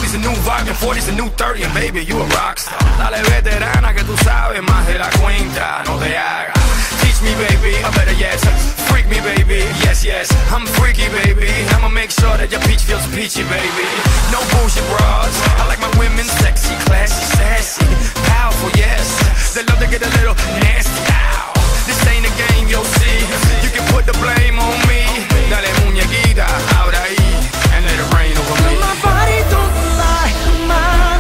30's a new vibe and 40's a new 30 and baby, you a rockstar. Dale veterana que tú sabes más de la cuenta, no te hagas. Teach me baby, I better yes. Freak me baby, yes yes. I'm freaky baby, I'ma make sure that your peach feels peachy baby. No bullshit bras, I like my women sexy, classy, sassy, powerful yes. They love to get a little nasty, ow. This ain't a game, you'll see. You can put the blame on me. Dale muñequita, ahora ahí, and let it rain over me. My body don't lie, my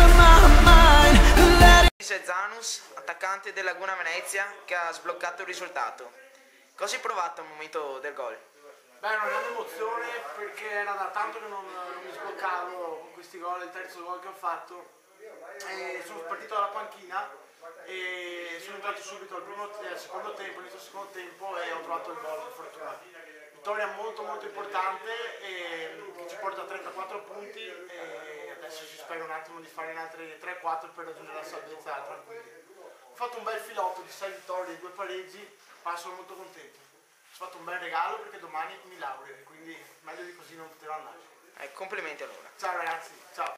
mind. Zanus, attaccante del Laguna Venezia, che ha sbloccato il risultato. Cosa hai provato al momento del gol? Beh, una grande emozione perché era da tanto che non mi sbloccavo con questi gol, il terzo gol che ho fatto. E sono partito dalla panchina e sono entrato subito al secondo tempo, inizio secondo tempo e ho trovato il gol, per fortuna. Vittoria molto importante e che ci porta a 34 punti e adesso si spera un attimo di fare in altri 3-4 per raggiungere la salvezza tranquilli. Ho fatto un bel filotto di 6 vittorie e 2 pareggi, ma sono molto contento. Ho fatto un bel regalo perché domani mi laureo, quindi meglio di così non poteva andare. Complimenti allora. Ciao ragazzi, ciao.